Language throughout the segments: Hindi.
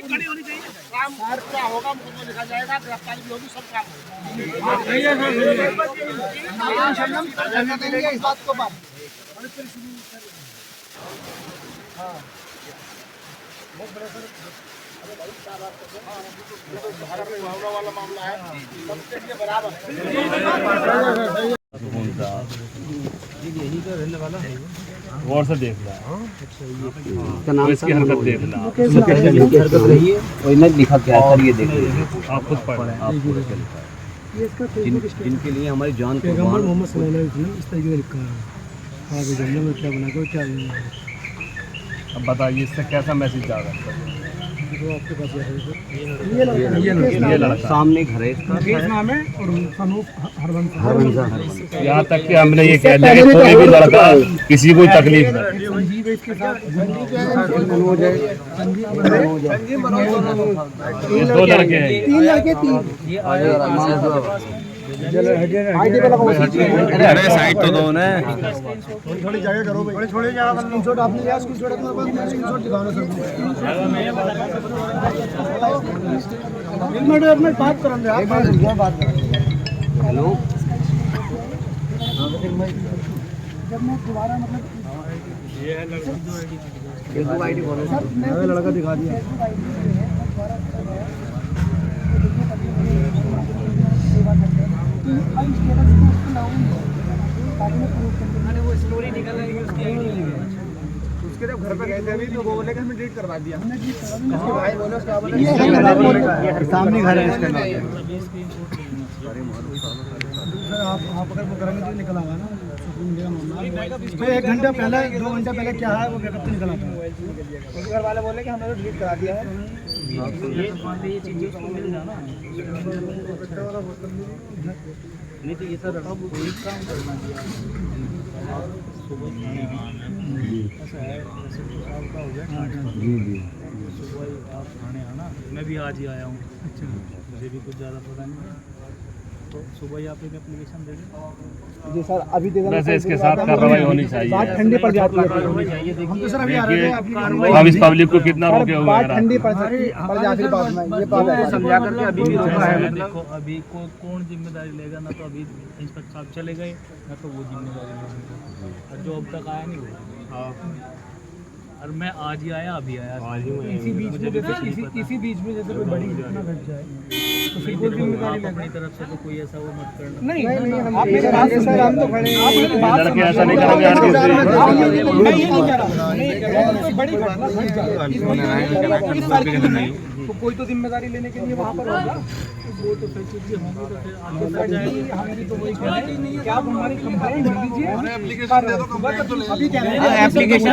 कड़ी होनी चाहिए। काम क्या होगा, मुकदमा लिखा जाएगा, गिरफ्तारी भी होगी, सब काम होगा। इस बात को बात वाला मामला है, सबके लिए बराबर गौर से देख रहा है, इसकी हरकत देख रहा है, हरकत रही है और इन्हें लिखा क्या है सर, ये देखिए आप खुद पढ़ रहे हैं। आप पूरा क्या लिखा है, जिनके लिए हमारी जान पैगंबर मोहम्मद सल्लल्लाहु अलैहि वसल्लम इस तरीके से लिखा है, आगे जन्नत में क्या बना के क्या अब बताइए इससे कैसा मैसेज जा रहा है? तो आपके पास ये लड़का सामने घर है इसका, केस नाम है और सनूप हरवंशा यहाँ तक कि हमने ये कह दिया कि कोई भी लड़का किसी को तकलीफ न दे। संजीव है इसके साथ, ये दो लड़के हैं, तीन लड़के तीन अरे साइड तो दो ने थोड़ी जगह करो भाई, थोड़ी जगह कर, स्क्रीनशॉट आपने लिया, स्क्रीनशॉट अपने पास, स्क्रीनशॉट दिखाओ ना सर। एक मिनट बात करो आप, बात करो। हेलो जब मैं दोबारा मतलब फेसबुक आईडी बोलो, मैं लड़का दिखा दिया वो स्टोरी निकल रही है उसकी आईडी है, उसके जब घर पे गए थे अभी तो वो बोले कि हमने डिलीट करवा दिया, उसके भाई बोले उसका सामने घर है इसका नाम। आप अगर वो करेंगे तो निकल आएगा ना, तो 1 घंटा पहले 2 घंटा पहले क्या है वो बैकअप से निकल आता है, उसके घर वाले बोले कि हमने तो डिलीट करा दिया है। ये चीज़ें उसको मिल जाना नहीं तो ये सर अब कोई काम करना चाहिए। ऐसा है जैसे आपका हो गया जी जी सुबह आप थाने आना, मैं भी आज ही आया हूँ। अच्छा, मुझे भी कुछ ज़्यादा पता नहीं है, तो सुबह ही आप एक एप्लीकेशन दे दें जी सर, अभी दे देना। वैसे इसके साथ कार्रवाई होनी चाहिए। बात ठंडी पड़ जाती है, हम तो सर अभी आ रहे थे, अब इस पब्लिक को कितना रोके हुए बात ठंडी पड़ जाती है बाद में, ये बात है समझा करके अभी भी रोका है। देखो अभी कौन जिम्मेदारी लेगा, ना तो अभी इंस्पेक्टर साहब चले गए, ना तो वो जिम्मेदारी लेंगे, और जो अब तक आया नहीं वो। और मैं आज ही आया, अभी आया, इसी बीच में जैसे कोई बड़ी घटना घट जाए तो फिर कोई जिम्मेदारी अपनी तरफ से तो कोई ऐसा वो मत करना। नहीं हम तो खड़े हैं, लड़के ऐसा नहीं करेंगे यार किसी मैं ये नहीं कह रहा, कोई बड़ी घटना घट जाए तो कोई तो जिम्मेदारी लेने के लिए वहाँ पर होगा, वो तो फिर चीजें होंगी तो फिर आगे बढ़ जाएगी। हम भी तो वही कह रहे हैं कि आप हमारी कंप्लेंट भेज दीजिए, एप्लीकेशन दे दो, अभी कह रहे हैं एप्लीकेशन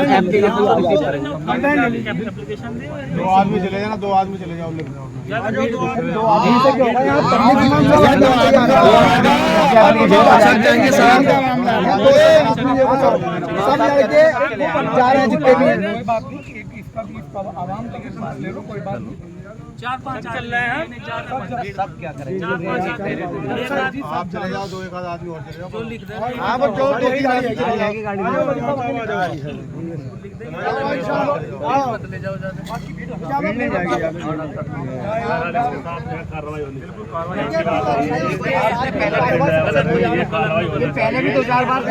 दे, 2 आदमी चले जाना, 2 आदमी चले जाओ, दो आदमी से क्या होगा यहाँ सब लड़के जा रहे हैं जितने भी हैं, आवाम ले लो, कोई बात नहीं, 4-5 चल रहे हैं, सब क्या करें, आप चले जाओ, 2-1 आदमी और चले जाओ, जो लिख रहे हैं हाँ बस जो गाड़ी ले जाओ, पहले भी 2-4 बार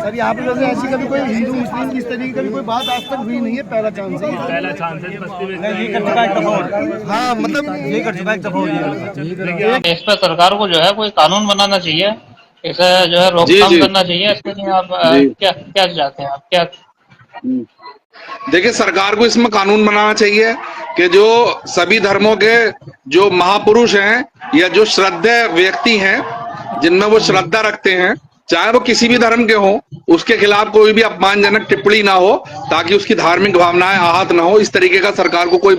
सर यहाँ पे वैसे ऐसी कभी कोई हिंदू मुस्लिम की इस तरीके की कभी कोई बात आज तक हुई नहीं है, पहला चांस है, पहला चांस है बस्ती में। हाँ मतलब ये कर चुका है, इस पर सरकार को जो है कोई कानून बनाना चाहिए, इसे जो है रोकथाम करना चाहिए। इसके लिए आप क्या क्या चाहते हैं, आप क्या? देखिए, सरकार को इसमें कानून बनाना चाहिए कि जो सभी धर्मों के जो महापुरुष हैं या जो श्रद्धेय व्यक्ति हैं जिनमें वो श्रद्धा रखते हैं, चाहे वो किसी भी धर्म के हों, उसके खिलाफ कोई भी अपमानजनक टिप्पणी ना हो, ताकि उसकी धार्मिक भावनाएं आहत ना हो। इस तरीके का सरकार को कोई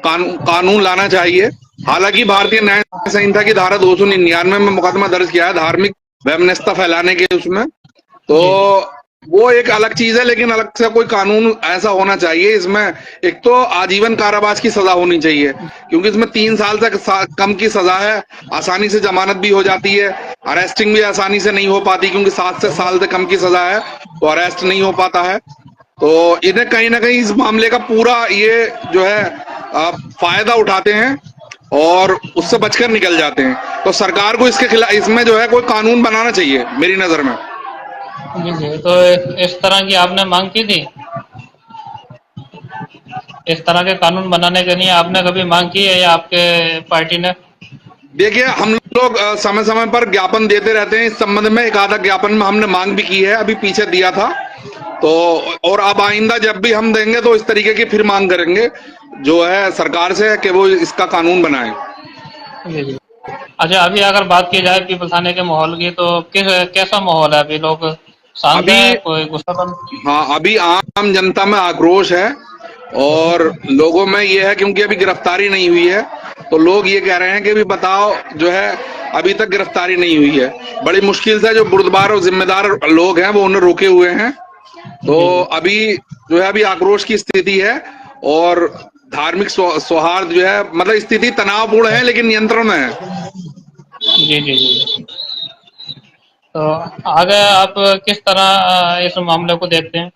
कानून लाना चाहिए। हालांकि भारतीय न्याय संहिता की धारा 299 में मुकदमा दर्ज किया है धार्मिक वैमनस्यता फैलाने के उसमें, तो वो एक अलग चीज है, लेकिन अलग से कोई कानून ऐसा होना चाहिए। इसमें एक तो आजीवन कारावास की सजा होनी चाहिए, क्योंकि इसमें 3 साल से कम की सजा है। आसानी से जमानत भी हो जाती है, अरेस्टिंग भी आसानी से नहीं हो पाती, क्योंकि 7 साल से कम की सजा है तो अरेस्ट नहीं हो पाता है। तो इन्हें कहीं ना कहीं इस मामले का पूरा ये जो है फायदा उठाते हैं और उससे बचकर निकल जाते हैं। तो सरकार को इसके खिलाफ, इसमें जो है कोई कानून बनाना चाहिए मेरी नजर में। जी जी, तो इस तरह की आपने मांग की थी? इस तरह के कानून बनाने के लिए आपने कभी मांग की है या आपके पार्टी ने? देखिए, हम लोग समय समय पर ज्ञापन देते रहते हैं इस संबंध में। एक आधा ज्ञापन में हमने मांग भी की है, अभी पीछे दिया था तो, और अब आइंदा जब भी हम देंगे तो इस तरीके की फिर मांग करेंगे जो है सरकार से कि वो इसका कानून बनाए। जी जी। अच्छा, अभी अगर बात की जाए पीपल थाने के माहौल की, तो कैसा माहौल है अभी? लोग शांत है, कोई गुस्सा? हाँ, अभी आम जनता में आक्रोश है और लोगों में ये है, क्योंकि अभी गिरफ्तारी नहीं हुई है तो लोग ये कह रहे हैं कि भी बताओ जो है अभी तक गिरफ्तारी नहीं हुई है। बड़ी मुश्किल से जो बुर्दबार और जिम्मेदार लोग हैं वो उन्हें रोके हुए हैं। तो अभी जो है अभी आक्रोश की स्थिति है और धार्मिक सौहार्द जो है, मतलब स्थिति तनावपूर्ण है लेकिन नियंत्रण में है। जी जी जी। तो आगे आप किस तरह इस मामले को देखते हैं?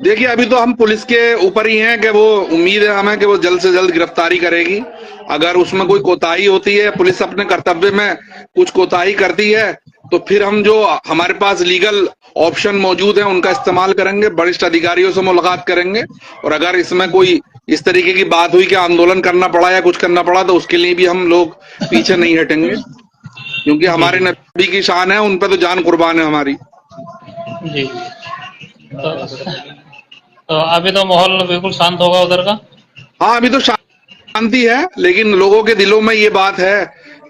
देखिए, अभी तो हम पुलिस के ऊपर ही हैं कि वो, उम्मीद है हमें कि वो जल्द से जल्द गिरफ्तारी करेगी। अगर उसमें कोई कोताही होती है, पुलिस अपने कर्तव्य में कुछ कोताही करती है, तो फिर हम जो हमारे पास लीगल ऑप्शन मौजूद है उनका इस्तेमाल करेंगे, वरिष्ठ अधिकारियों से मुलाकात करेंगे। और अगर इसमें कोई इस तरीके की बात हुई कि आंदोलन करना पड़ा या कुछ करना पड़ा, तो उसके लिए भी हम लोग पीछे नहीं हटेंगे, क्योंकि हमारे नबी की शान है, उन पर तो जान कुर्बान है हमारी। जी। तो अभी तो माहौल बिल्कुल शांत होगा उधर का? हाँ, अभी तो शांति है, लेकिन लोगों के दिलों में ये बात है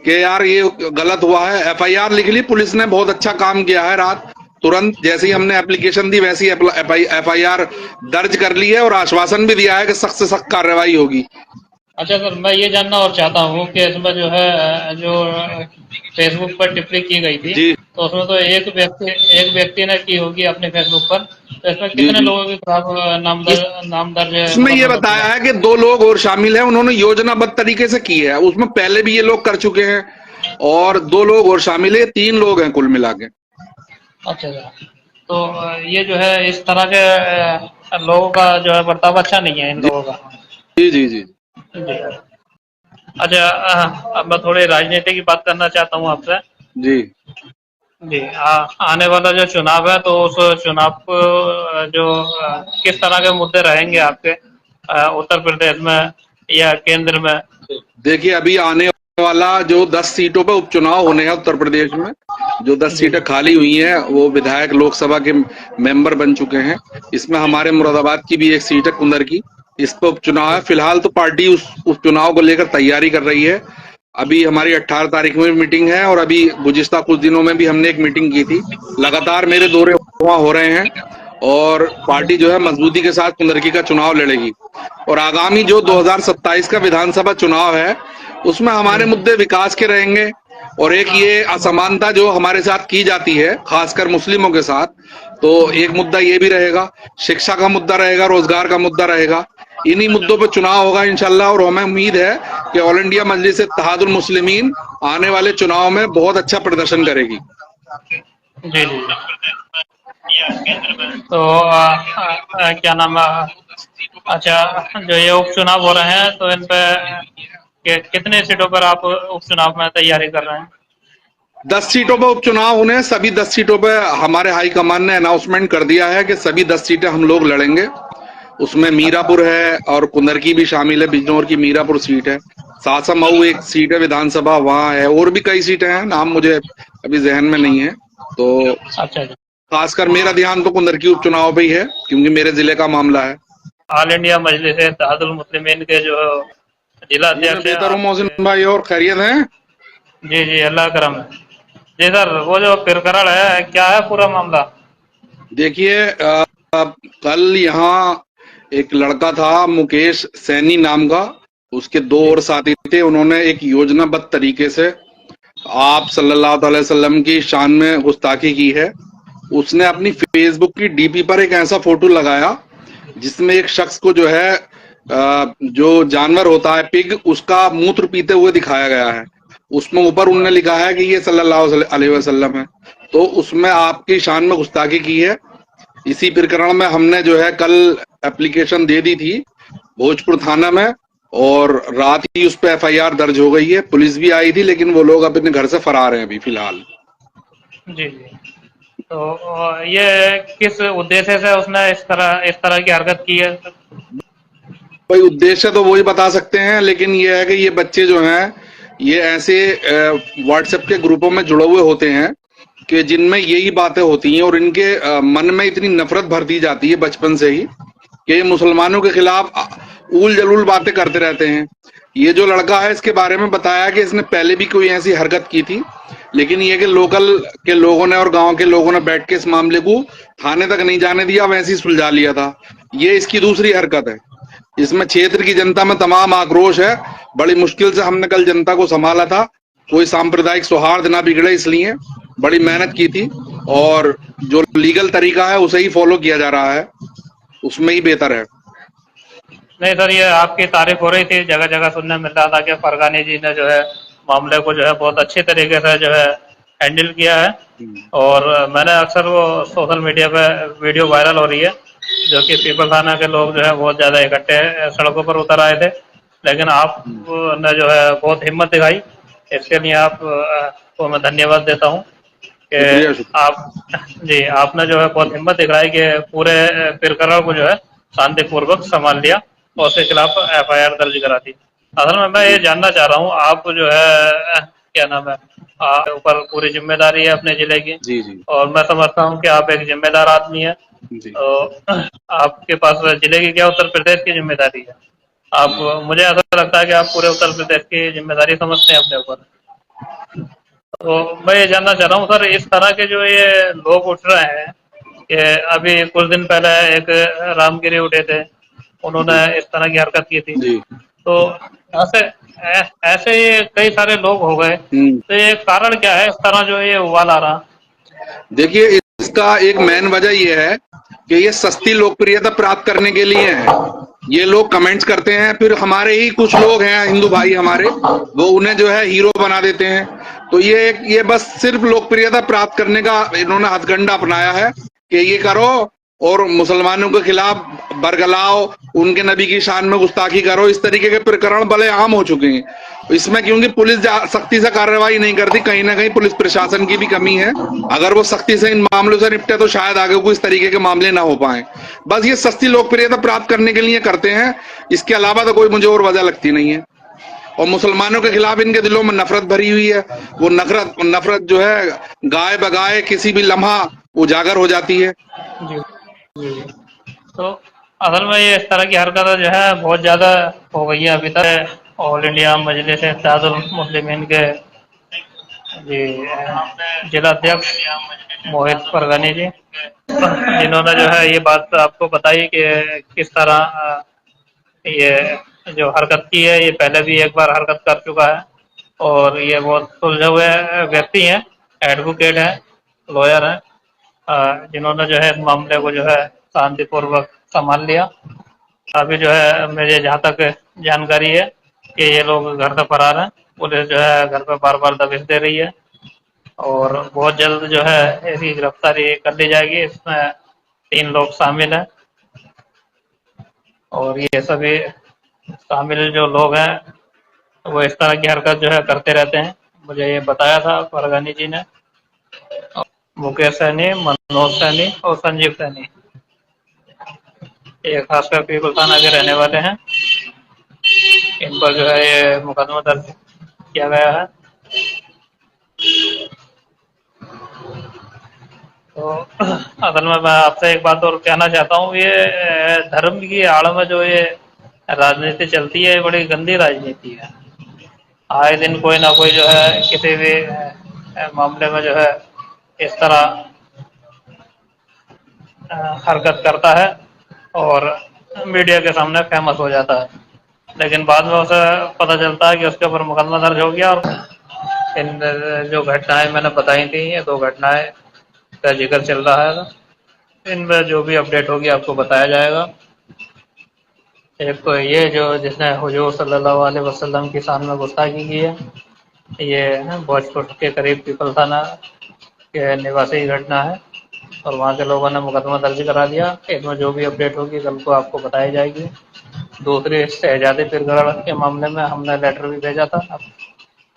कि यार ये गलत हुआ है। FIR लिख ली, पुलिस ने बहुत अच्छा काम किया है। रात तुरंत जैसे ही हमने एप्लीकेशन दी वैसे ही FIR दर्ज कर ली है और आश्वासन भी दिया है कि सख्त से सख्त कार्रवाई होगी। अच्छा सर, मैं ये जानना और चाहता हूँ कि इसमें जो है जो फेसबुक पर टिप्पणी की गई थी जी, तो उसमें तो एक व्यक्ति ने की होगी अपने फेसबुक पर, तो इसमें कितने लोगों के खिलाफ नाम दर्ज है? इसमें ये बताया है कि 2 लोग और शामिल हैं, उन्होंने योजनाबद्ध तरीके से की है। उसमें पहले भी ये लोग कर चुके हैं और 2 लोग और शामिल है, 3 लोग हैं कुल मिला के। अच्छा, तो ये जो है इस तरह के लोगों का जो है बर्ताव अच्छा नहीं है इन लोगों का। जी जी जी। अच्छा, अब मैं थोड़ी राजनीति की बात करना चाहता हूँ आपसे। जी जी। आने वाला जो चुनाव है, तो उस चुनाव को जो किस तरह के मुद्दे रहेंगे आपके उत्तर प्रदेश में या केंद्र में? देखिए, अभी आने वाला जो 10 सीटों पर उपचुनाव होने हैं उत्तर प्रदेश में, जो 10 सीटें खाली हुई हैं, वो विधायक लोकसभा के मेंबर बन चुके हैं। इसमें हमारे मुरादाबाद की भी एक सीट है, कुंदर की, इस पर उपचुनाव है। फिलहाल तो पार्टी उस उपचुनाव को लेकर तैयारी कर रही है। अभी हमारी 18 तारीख में मीटिंग है और अभी गुज़िश्ता कुछ दिनों में भी हमने एक मीटिंग की थी। लगातार मेरे दौरे वहाँ हो रहे हैं और पार्टी जो है मजबूती के साथ कुंदरकी का चुनाव लड़ेगी। और आगामी जो 2027 का विधानसभा चुनाव है उसमें हमारे मुद्दे विकास के रहेंगे। और एक ये असमानता जो हमारे साथ की जाती है, खासकर मुस्लिमों के साथ, तो एक मुद्दा ये भी रहेगा, शिक्षा का मुद्दा रहेगा, रोजगार का मुद्दा रहेगा। इन्हीं मुद्दों पर चुनाव होगा इंशाल्लाह। और हमें उम्मीद है कि ऑल इंडिया मजलिस इत्तेहादुल मुस्लिमीन आने वाले चुनाव में बहुत अच्छा प्रदर्शन करेगी। जी जी। तो क्या नाम है, अच्छा, जो ये उपचुनाव हो रहे हैं तो इन पे कितने सीटों पर आप उपचुनाव में तैयारी कर रहे हैं? 10 सीटों पर उपचुनाव होने हैं। सभी 10 सीटों पर हमारे हाईकमान ने अनाउंसमेंट कर दिया है कि सभी 10 सीटें हम लोग लड़ेंगे। उसमें मीरापुर है और कुंदरकी भी शामिल है, बिजनौर की मीरापुर सीट है, सासा मऊ एक सीट है विधानसभा वहाँ है, और भी कई सीटें हैं, नाम मुझे अभी जहन में नहीं है। तो अच्छा, खासकर मेरा ध्यान तो कुंदरकी उपचुनाव पे ही है, क्योंकि मेरे जिले का मामला है। ऑल इंडिया मजलिस इत्तेहादुल मुस्लिमीन के जो जिला अध्यक्ष बेहतर मोहसिन भाई, और खैरियत है? जी जी, अल्लाह करम है। जी सर, वो जो फिरकरार है, क्या है पूरा मामला? देखिए, कल यहाँ एक लड़का था मुकेश सैनी नाम का, उसके 2 और साथी थे। उन्होंने एक योजनाबद्ध तरीके से आप सल्लल्लाहु अलैहि वसल्लम की शान में गुस्ताखी की है उसने अपनी फेसबुक की डीपी पर एक ऐसा फोटो लगाया जिसमें एक शख्स को जो है जो जानवर होता है पिग, उसका मूत्र पीते हुए दिखाया गया है। उसमें ऊपर उन्होंने लिखा है कि ये सल्लल्लाहु अलैहि वसल्लम है। तो उसमें आपकी शान में गुस्ताखी की है। इसी प्रकरण में हमने जो है कल एप्लीकेशन दे दी थी भोजपुर थाना में, और रात ही उस पर एफआईआर दर्ज हो गई है। पुलिस भी आई थी, लेकिन वो लोग अपने घर से फरार हैं अभी फिलहाल। जी जी। तो ये किस उद्देश्य से उसने इस तरह की हरकत की है? भाई उद्देश्य तो वही बता सकते हैं, लेकिन ये है कि ये बच्चे जो हैं ये ऐसे व्हाट्सएप के ग्रुपों में जुड़े हुए होते हैं कि जिनमें यही बातें होती हैं, और इनके मन में इतनी नफरत भर दी जाती है बचपन से ही कि ये मुसलमानों के खिलाफ उल जलूल बातें करते रहते हैं। ये जो लड़का है, इसके बारे में बताया कि इसने पहले भी कोई ऐसी हरकत की थी, लेकिन ये कि लोकल के लोगों ने और गांव के लोगों ने बैठ के इस मामले को थाने तक नहीं जाने दिया, वैसे ही सुलझा लिया था। ये इसकी दूसरी हरकत है। इसमें क्षेत्र की जनता में तमाम आक्रोश है। बड़ी मुश्किल से हमने कल जनता को संभाला था, कोई सांप्रदायिक सौहार्द ना बिगड़े, इसलिए बड़ी मेहनत की थी, और जो लीगल तरीका है उसे ही फॉलो किया जा रहा है, उसमें ही बेहतर है। नहीं सर, ये आपकी तारीफ हो रही थी, जगह जगह सुनने मिल रहा था कि फरगानी जी ने जो है मामले को जो है बहुत अच्छे तरीके से जो है हैंडल किया है। और मैंने अक्सर वो सोशल मीडिया पे वीडियो वायरल हो रही है जो कि पीपल थाना के लोग जो है बहुत ज्यादा इकट्ठे सड़कों पर उतर आए थे, लेकिन आप ने जो है बहुत हिम्मत दिखाई। इसके लिए आप को मैं धन्यवाद देता हूँ कि आप जी आपने जो है बहुत हिम्मत दिखाई कि पूरे प्रकरण को जो है शांतिपूर्वक संभाल लिया और उसके खिलाफ एफआईआर दर्ज करा दी। असल में मैं ये जानना चाह रहा हूँ, आप जो है क्या नाम है, ऊपर पूरी जिम्मेदारी है अपने जिले की। जी जी। और मैं समझता हूँ कि आप एक जिम्मेदार आदमी है। तो आपके पास जिले की क्या उत्तर प्रदेश की जिम्मेदारी है। आप, मुझे ऐसा लगता है कि आप पूरे उत्तर प्रदेश की जिम्मेदारी समझते हैं अपने ऊपर। तो मैं ये जानना चाह रहा हूँ सर, इस तरह के जो ये लोग उठ रहे हैं कि अभी कुछ दिन पहले एक रामगिरी उठे थे, उन्होंने इस तरह की हरकत की थी। जी। तो ऐसे ये कई सारे लोग हो गए, तो ये कारण क्या है इस तरह जो ये उबाल आ रहा? देखिए, इसका एक मेन वजह ये है कि ये सस्ती लोकप्रियता प्राप्त करने के लिए है। ये लोग कमेंट्स करते हैं, फिर हमारे ही कुछ लोग हैं हिंदू भाई हमारे, वो उन्हें जो है हीरो बना देते हैं। तो ये बस सिर्फ लोकप्रियता प्राप्त करने का इन्होंने हथकंडा अपनाया है कि ये करो और मुसलमानों के खिलाफ बरगलाओ, उनके नबी की शान में गुस्ताखी करो। इस तरीके के प्रकरण बड़े आम हो चुके हैं इसमें, क्योंकि पुलिस सख्ती से कार्रवाई नहीं करती। कहीं ना कहीं पुलिस प्रशासन की भी कमी है। अगर वो सख्ती से इन मामलों से निपटे तो शायद आगे को इस तरीके के मामले ना हो पाए। बस ये सस्ती लोकप्रियता प्राप्त करने के लिए करते हैं, इसके अलावा तो कोई मुझे और वजह लगती नहीं है। और मुसलमानों के खिलाफ इनके दिलों में नफरत भरी हुई है। वो नफरत जो है गाय बगाए किसी भी लम्हा उजागर हो जाती है। जी जी। तो असल में ये इस तरह की हरकत जो है बहुत ज्यादा हो गई है अभी तक। ऑल इंडिया मजलिस इत्तेहादुल मुस्लिमीन के जी जिलाध्यक्ष मोहित फरगानी जी, जिन्होंने जो है ये बात आपको बताई कि किस तरह ये जो हरकत की है, ये पहले भी एक बार हरकत कर चुका है। और ये बहुत सुलझे हुए व्यक्ति हैं, एडवोकेट हैं, लॉयर हैं, जिन्होंने जो है इस मामले को जो है शांतिपूर्वक संभाल लिया। अभी जो है मुझे जहाँ तक जानकारी है कि ये लोग घर से फरार हैं। पुलिस जो है घर पे बार बार दबिश दे रही है और बहुत जल्द जो है इसकी गिरफ्तारी कर ली जाएगी। इसमें 3 लोग शामिल हैं और ये सभी शामिल जो लोग हैं वो इस तरह की हरकत जो है करते रहते हैं। मुझे ये बताया था फरगानी जी ने। मुकेश सैनी, मनोज सैनी और संजीव सैनी, ये खासकर पीपल थाना के रहने वाले हैं। इन पर जो है ये मुकदमा दर्ज किया गया है। तो असल में मैं आपसे एक बात और कहना चाहता हूँ, ये धर्म की आड़ में जो ये राजनीति चलती है, बड़ी गंदी राजनीति है। आए दिन कोई ना कोई जो है किसी भी मामले में जो है इस तरह हरकत करता है और मीडिया के सामने फेमस हो जाता है, लेकिन बाद में उसे पता चलता है कि उसके ऊपर मुकदमा दर्ज हो गया। और इन जो घटनाएं मैंने बताई थी, ये 2 घटनाएं का जिक्र चल रहा है। इनमें जो भी अपडेट होगी आपको बताया जाएगा। एक तो ये जो जिसने हुजूर सल्लल्लाहु अलैहि वसल्लम की शान में गुस्ताखी की है, ये भोजपुर के करीब पीपल थाना के निवासी की घटना है और वहाँ के लोगों ने मुकदमा दर्ज करा दिया। इसमें जो भी अपडेट होगी कल को आपको बताई जाएगी। दूसरी शहजादी पिरगढ़ के मामले में हमने लेटर भी भेजा था,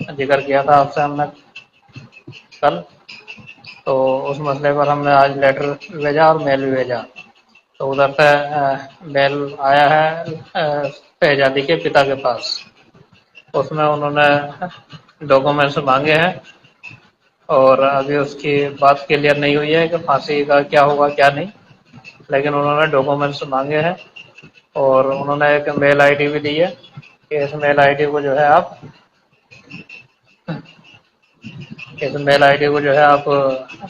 जिक्र किया था आपसे हमने कल, तो उस मसले पर हमने आज लेटर भेजा और मेल भी भेजा। तो उधर से मेल आया है शहजादी के पिता के पास, उसमें उन्होंने डॉक्यूमेंट्स मांगे हैं और अभी उसकी बात क्लियर नहीं हुई है कि फांसी का क्या होगा क्या नहीं, लेकिन उन्होंने डॉक्यूमेंट्स मांगे हैं और उन्होंने एक मेल आईडी भी दी है कि इस मेल आईडी को जो है आप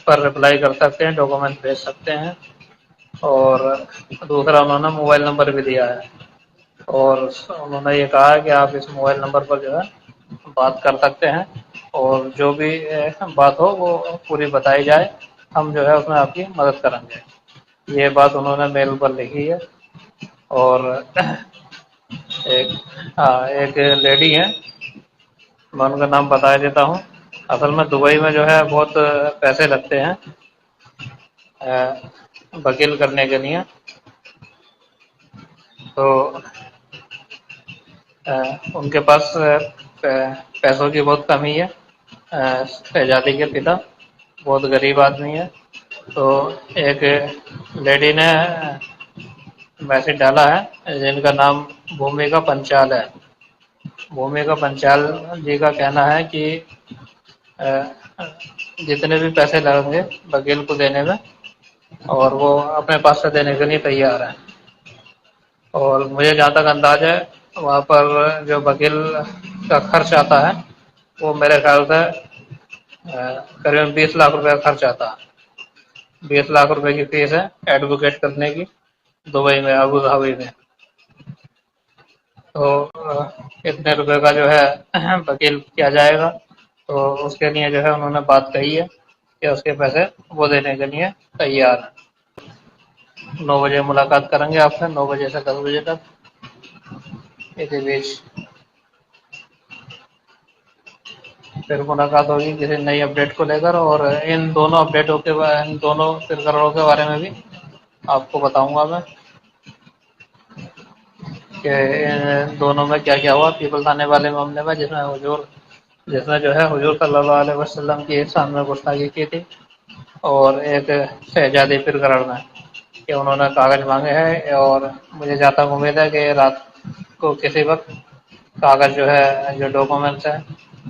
पर रिप्लाई कर सकते हैं, डॉक्यूमेंट भेज सकते हैं। और दूसरा उन्होंने मोबाइल नंबर भी दिया है और उन्होंने ये कहा है कि आप इस मोबाइल नंबर पर जो है बात कर सकते हैं और जो भी बात हो वो पूरी बताई जाए, हम जो है उसमें आपकी मदद करेंगे। ये बात उन्होंने मेल पर लिखी है। और एक लेडी है, मैं उनका नाम बता देता हूँ। असल में दुबई में जो है बहुत पैसे लगते हैं वकील करने के लिए, तो उनके पास पैसों की बहुत कमी है। शहजादी के पिता बहुत गरीब आदमी है, तो एक लेडी ने मैसेज डाला है जिनका नाम भूमिका पंचाल है। भूमिका पंचाल जी का कहना है कि जितने भी पैसे लगेंगे वकील को देने में और वो अपने पास से देने के लिए तैयार है। और मुझे जहाँ तक अंदाज है वहाँ पर जो वकील का खर्च आता है वो मेरे ख्याल से करीबन 20 लाख रुपए का खर्च आता है। 20 लाख रुपए की फीस है एडवोकेट करने की दुबई में, अबू धाबी में। तो इतने रुपए का जो है वकील किया जाएगा, तो उसके लिए जो है उन्होंने बात कही है कि उसके पैसे वो देने के लिए तैयार है। 9 बजे मुलाकात करेंगे आपसे, 9 बजे से 10 बजे तक इसी बीच फिर मुलाकात होगी किसी नई अपडेट को लेकर। और इन दोनों फिरकरों के बारे में भी आपको बताऊंगा मैं कि इन दोनों में क्या क्या हुआ। पीपल थाने वाले मामले में जिसमें जो है हुजूर सल्लल्लाहु अलैहि वसल्लम की शान में गुस्ताखी की थी, और एक शहजादी फिरकरण में कि उन्होंने कागज मांगे हैं और मुझे जहाँ तक उम्मीद है कि रात को किसी वक्त कागज जो है, जो डॉक्यूमेंट्स हैं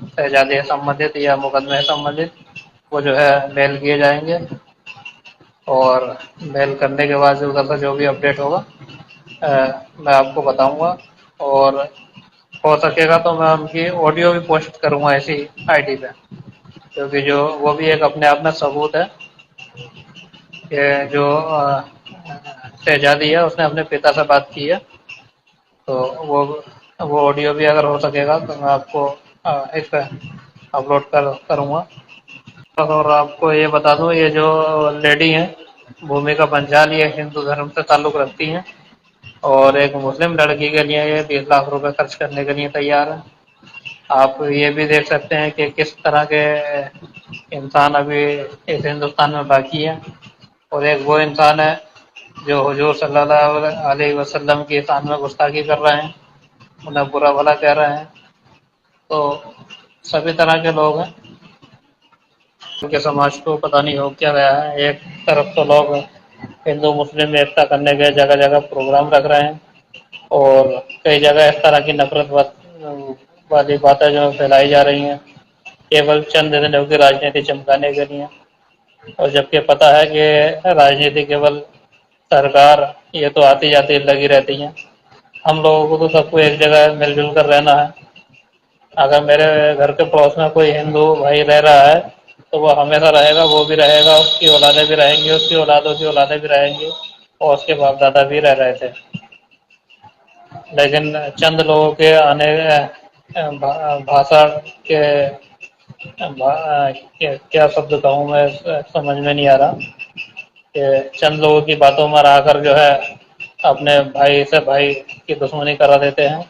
शहजादी से संबंधित या मुकदमे से संबंधित, वो जो है मेल किए जाएंगे। और मेल करने के बाद उधर से जो भी अपडेट होगा मैं आपको बताऊंगा। और हो सकेगा तो मैं उनकी ऑडियो भी पोस्ट करूंगा इसी आईडी पे, क्योंकि जो वो भी एक अपने आप में सबूत है कि जो शहजादी है उसने अपने पिता से बात की है। तो वो ऑडियो भी अगर हो सकेगा तो मैं आपको इस पर अपलोड करूँगा। और आपको ये बता दूं, ये जो लेडी हैं भूमिका पंचाल, ये हिंदू धर्म से ताल्लुक़ रखती हैं और एक मुस्लिम लड़की के लिए ये 20 लाख रुपए खर्च करने के लिए तैयार है। आप ये भी देख सकते हैं कि किस तरह के इंसान अभी इस हिंदुस्तान में बाकी है। और एक वो इंसान है जो हुजूर सल्लल्लाहु अलैहि वसल्लम की शान में गुस्ताखी कर रहे हैं, उन्हें बुरा भला कह रहे हैं। तो सभी तरह के लोग हैं, उनके समाज को पता नहीं हो क्या गया है। एक तरफ तो लोग हिंदू मुस्लिम एकता करने के जगह जगह प्रोग्राम रख रहे हैं और कई जगह इस तरह की नफरत वाली बातें जो फैलाई जा रही हैं केवल चंद दिनों की राजनीति चमकाने के लिए। और जबकि पता है कि राजनीति केवल सरकार ये तो आती जाती लगी रहती है, हम लोगों को तो सबको एक जगह मिलजुल कर रहना है। अगर मेरे घर के पड़ोस में कोई हिंदू भाई रह रहा है तो वो हमेशा रहेगा, वो भी रहेगा, उसकी औलादें भी रहेंगी, उसकी औलादों की औलादें भी रहेंगी और उसके बाप दादा भी रह रहे थे। लेकिन चंद लोगों के आने भाषा के क्या शब्द कहूँ मैं, समझ में नहीं आ रहा कि चंद लोगों की बातों में आकर जो है अपने भाई से भाई की दुश्मनी करा देते हैं।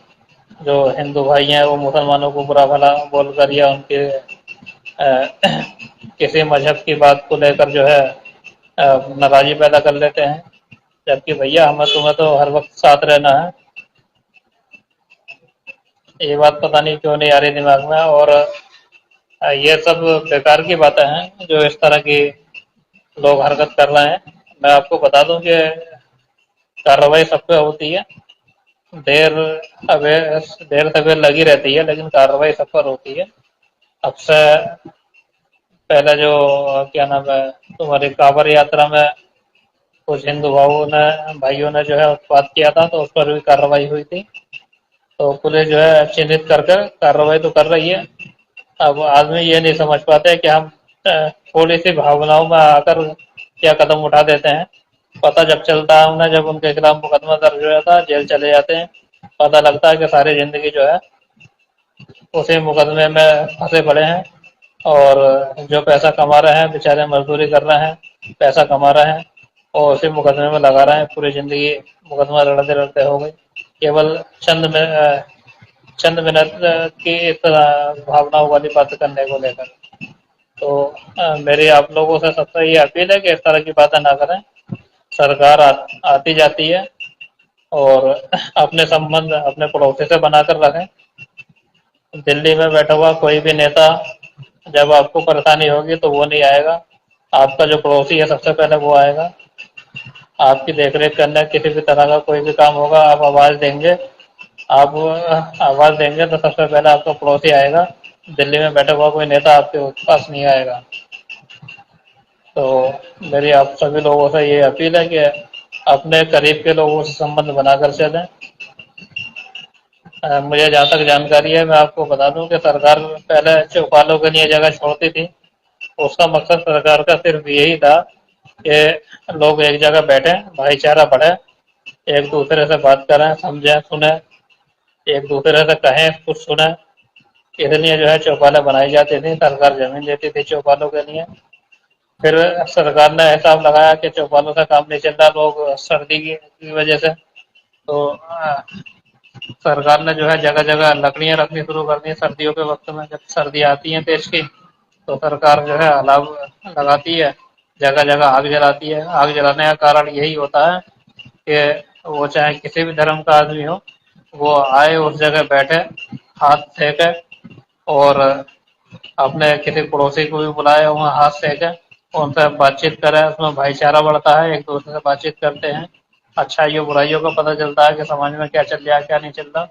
जो हिंदू भाई हैं वो मुसलमानों को बुरा भला बोलकर या उनके किसी मजहब की बात को लेकर जो है नाराजगी पैदा कर लेते हैं, जबकि भैया हमें तुम्हें तो हर वक्त साथ रहना है। ये बात पता नहीं क्यों नहीं आ रही दिमाग में। और ये सब बेकार की बातें हैं जो इस तरह की लोग हरकत कर रहे हैं। मैं आपको बता दूं कि कार्रवाई सब पे होती है, देर सवेर लगी रहती है, लेकिन कार्रवाई सब पर होती है। अब से पहले जो क्या नाम है तुम्हारी कांवड़ यात्रा में कुछ हिंदू भाइयों ने जो है उत्पात किया था, तो उस पर भी कार्रवाई हुई थी। तो पुलिस जो है चिन्हित कर कार्रवाई तो कर रही है। अब आदमी ये नहीं समझ पाते कि हम थोड़ी सी भावनाओं में आकर क्या कदम उठा देते हैं। पता जब चलता है उन्हें, जब उनके खिलाफ मुकदमा दर्ज हो जाता है, जेल चले जाते हैं, पता लगता है कि सारी जिंदगी जो है उसी मुकदमे में फंसे पड़े हैं। और जो पैसा कमा रहे हैं बेचारे मजदूरी कर रहे हैं, पैसा कमा रहे हैं और उसी मुकदमे में लगा रहे हैं। पूरी जिंदगी मुकदमा लड़ते लड़ते हो गई, केवल चंद मिनट की इस भावनाओं वाली बात करने को लेकर। तो मेरी आप लोगों से सबसे ये अपील है कि इस तरह की बातें ना करें। सरकार आती जाती है और अपने संबंध अपने पड़ोसी से बनाकर रखें। दिल्ली में बैठा हुआ कोई भी नेता जब आपको परेशानी होगी तो वो नहीं आएगा, आपका जो पड़ोसी है सबसे पहले वो आएगा। आपकी देखरेख करने किसी भी तरह का कोई भी काम होगा, आप आवाज देंगे तो सबसे पहले आपका पड़ोसी आएगा। दिल्ली में बैठा हुआ कोई नेता आपके पास नहीं आएगा। तो मेरी आप सभी लोगों से ये अपील है कि अपने करीब के लोगों से संबंध बनाकर चलें। मुझे जहाँ तक जानकारी है, मैं आपको बता दूं कि सरकार पहले चौपालों के लिए जगह छोड़ती थी। उसका मकसद सरकार का सिर्फ यही था कि लोग एक जगह बैठे, भाईचारा बढ़े, एक दूसरे से बात करें, समझें, सुने, एक दूसरे से कहें, कुछ सुने। इसलिए जो है चौपालें बनाई जाती थी, सरकार जमीन देती थी चौपालों के लिए। फिर सरकार ने हिसाब लगाया कि चौपालों से काम नहीं चल रहा, लोग सर्दी की वजह से, तो सरकार ने जो है जगह जगह लकड़ियां रखनी शुरू कर दी। सर्दियों के वक्त में जब सर्दी आती है देश की, तो सरकार जो है अलाव लगाती है, जगह जगह आग जलाती है। आग जलाने का कारण यही होता है कि वो चाहे किसी भी धर्म का आदमी हो, वो आए, उस जगह बैठे, हाथ सेके और अपने किसी पड़ोसी को भी बुलाए, वहाँ हाथ सेके, उनसे बातचीत करें। उसमें भाईचारा बढ़ता है, एक दूसरे से बातचीत करते हैं, अच्छाइयों बुराइयों का पता चलता है कि समाज में क्या चल रहा है क्या नहीं चल रहा।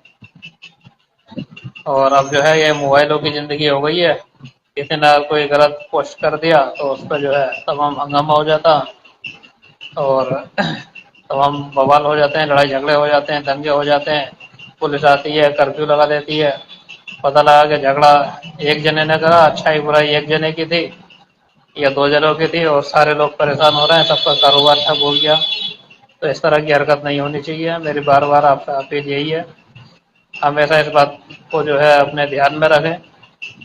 और अब जो है ये मोबाइलों की जिंदगी हो गई है। किसी ने कोई गलत पोस्ट कर दिया तो उस पर जो है तमाम हंगामा हो जाता और तमाम बवाल हो जाते हैं, लड़ाई झगड़े हो जाते हैं, दंगे हो जाते हैं। पुलिस आती है, कर्फ्यू लगा देती है। पता लगा कि झगड़ा एक जने ने करा, अच्छाई बुराई एक जने की थी या दो जनों की थी और सारे लोग परेशान हो रहे हैं, सबका कारोबार ठप हो गया। तो इस तरह की हरकत नहीं होनी चाहिए। मेरी बार बार आपसे अपील यही है, हमेशा इस बात को जो है अपने ध्यान में रखें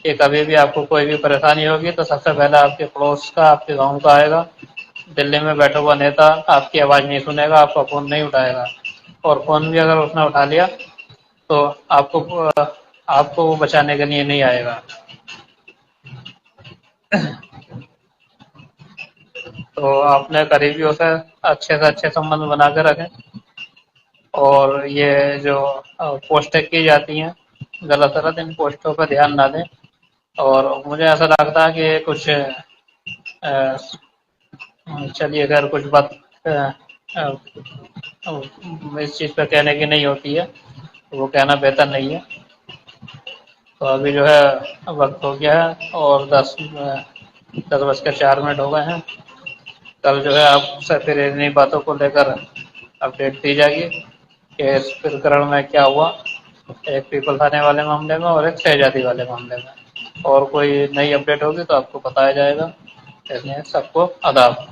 कि कभी भी आपको कोई भी परेशानी होगी तो सबसे पहले आपके पड़ोस का, आपके गांव का आएगा। दिल्ली में बैठा हुआ नेता आपकी आवाज़ नहीं सुनेगा, आपका फ़ोन नहीं उठाएगा, और फ़ोन भी अगर उसने उठा लिया तो आपको वो बचाने के लिए नहीं आएगा। तो अपने करीबियों से अच्छे संबंध बना के रखें। और ये जो पोस्टें की जाती हैं गलत इन पोस्टों पर ध्यान ना दें। और मुझे ऐसा लगता है कि कुछ चलिए अगर कुछ बात इस चीज़ पर कहने की नहीं होती है तो वो कहना बेहतर नहीं है। तो अभी जो है वक्त हो गया है और 10:04 हो गए हैं। कल जो है आपसे फिर इन्हीं बातों को लेकर अपडेट दी जाएगी कि इस प्रकरण में क्या हुआ, एक पीपल थाने वाले मामले में और एक शहजादी वाले मामले में। और कोई नई अपडेट होगी तो आपको बताया जाएगा। इसलिए सबको आदाब।